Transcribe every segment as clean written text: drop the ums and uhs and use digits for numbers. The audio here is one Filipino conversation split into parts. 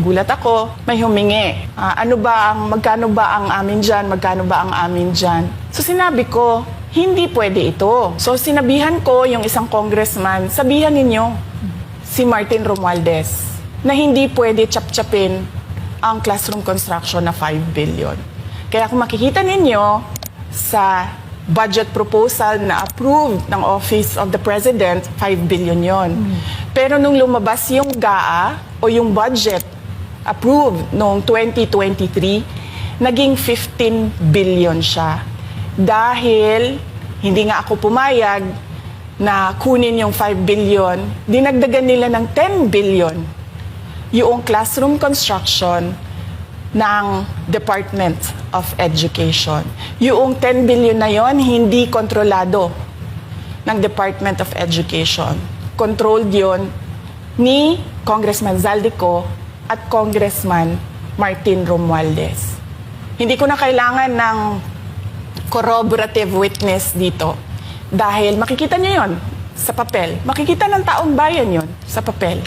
Gulat ako, may humingi. Magkano ba ang amin dyan? Magkano ba ang amin dyan? So sinabi ko, hindi pwede ito. So sinabihan ko yung isang congressman, sabihan ninyo si Martin Romualdez na hindi pwede chap-chapin ang classroom construction na 5 billion. Kaya kung makikita ninyo sa budget proposal na approved ng Office of the President, 5 billion yon. Pero nung lumabas yung GAA o yung budget approved noong 2023, naging 15 billion siya. Dahil hindi nga ako pumayag na kunin yung 5 billion, dinagdagan nila ng 10 billion yung classroom construction ng Department of Education. Yung 10 billion na yon hindi kontrolado ng Department of Education. Controlled yon ni Congressman Zaldico at Congressman Martin Romualdez. Hindi ko na kailangan ng corroborative witness dito dahil makikita niyo yon sa papel. Makikita ng taong bayan yon sa papel.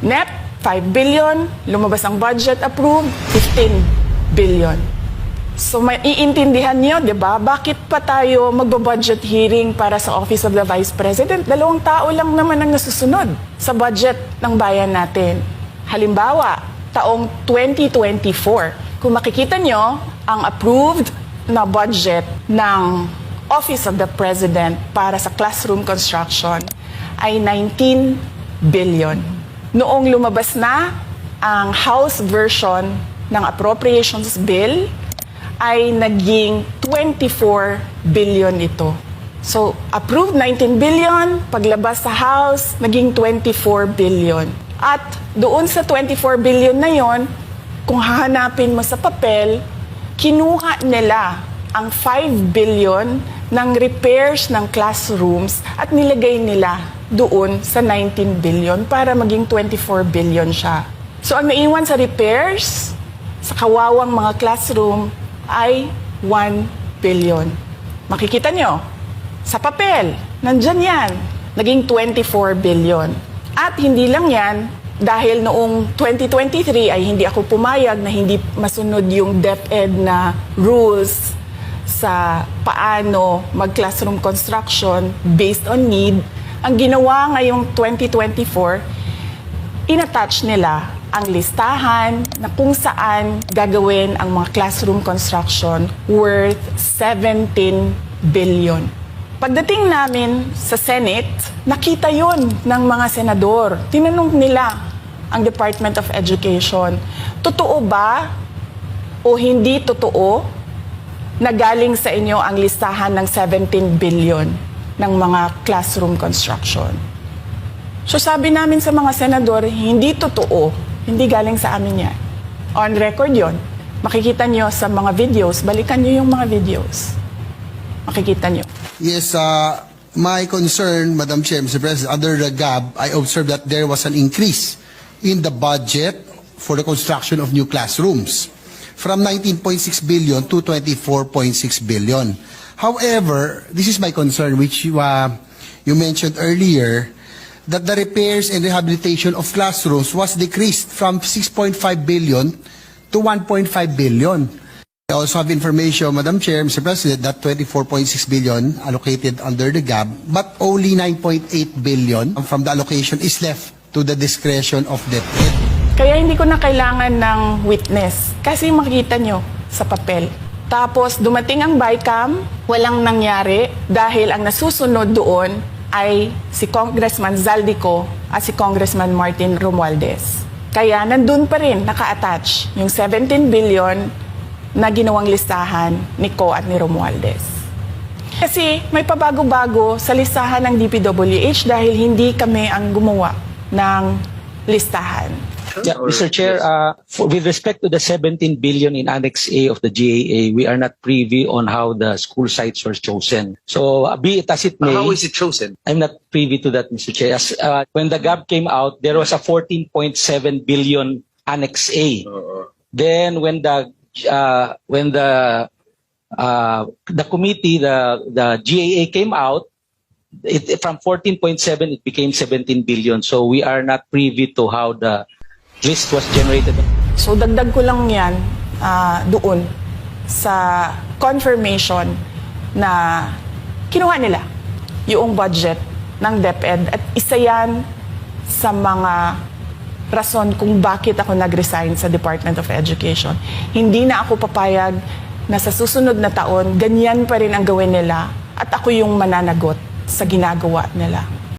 NEP, 5 billion, lumabas ang budget approved, 15 billion. So maiintindihan niyo, di ba? Bakit pa tayo magbo-budget hearing para sa Office of the Vice President? 2 tao lang naman ang nasusunod sa budget ng bayan natin. Halimbawa, taong 2024, kung makikita nyo, ang approved na budget ng Office of the President para sa classroom construction ay 19 billion. Noong lumabas na ang House version ng Appropriations Bill, ay naging 24 billion ito. So, approved 19 billion, paglabas sa House, naging 24 billion. At doon sa 24 billion na yon, kung hahanapin mo sa papel, kinuha nila ang 5 billion ng repairs ng classrooms at nilagay nila doon sa 19 billion para maging 24 billion siya. So ang naiwan sa repairs, sa kawawang mga classroom, ay 1 billion. Makikita nyo, sa papel, nandyan yan, naging 24 billion. At hindi lang yan, dahil noong 2023 ay hindi ako pumayag na hindi masunod yung DepEd na rules sa paano mag-classroom construction based on need. Ang ginawa ngayong 2024, inattach nila ang listahan na kung saan gagawin ang mga classroom construction worth 17 billion. Pagdating namin sa Senate, nakita yon ng mga senador. Tinanong nila ang Department of Education, totoo ba o hindi totoo na galing sa inyo ang listahan ng 17 billion ng mga classroom construction? So sabi namin sa mga senador, hindi totoo, hindi galing sa amin yan. On record yon. Makikita nyo sa mga videos, balikan nyo yung mga videos. Makikita nyo. Yes, my concern, Madam Chair, Mr. President, under the GAB, I observed that there was an increase in the budget for the construction of new classrooms from 19.6 billion to 24.6 billion. However, this is my concern, which you mentioned earlier, that the repairs and rehabilitation of classrooms was decreased from 6.5 billion to 1.5 billion. I also have information, Madam Chair, Mr. President, that 24.6 billion allocated under the GAB, but only 9.8 billion from the allocation is left to the discretion of DepEd. Kaya hindi ko na kailangan ng witness kasi makikita nyo sa papel. Tapos dumating ang BICAM, walang nangyari dahil ang nasusunod doon ay si Congressman Zaldico at si Congressman Martin Romualdez. Kaya nandun pa rin naka-attach yung 17 billion na ginawang listahan ni Co at ni Romualdez. Kasi may pabago-bago sa listahan ng DPWH dahil hindi kami ang gumawa ng listahan. Yeah, Mr. Chair, with respect to the 17 billion in Annex A of the GAA, we are not privy on how the school sites were chosen. So, be it as it may... How is it chosen? I'm not privy to that, Mr. Chair. When the GAB came out, there was a 14.7 billion Annex A. Then, when the committee, the GAA came out, from 14.7 it became 17 billion. So we are not privy to how the list was generated. So dagdag ko lang yan doon sa confirmation na kinuha nila yung budget ng DepEd at isa yan sa mga rason kung bakit ako nag-resign sa Department of Education. Hindi na ako papayag na sa susunod na taon, ganyan pa rin ang gawin nila at ako yung mananagot sa ginagawa nila.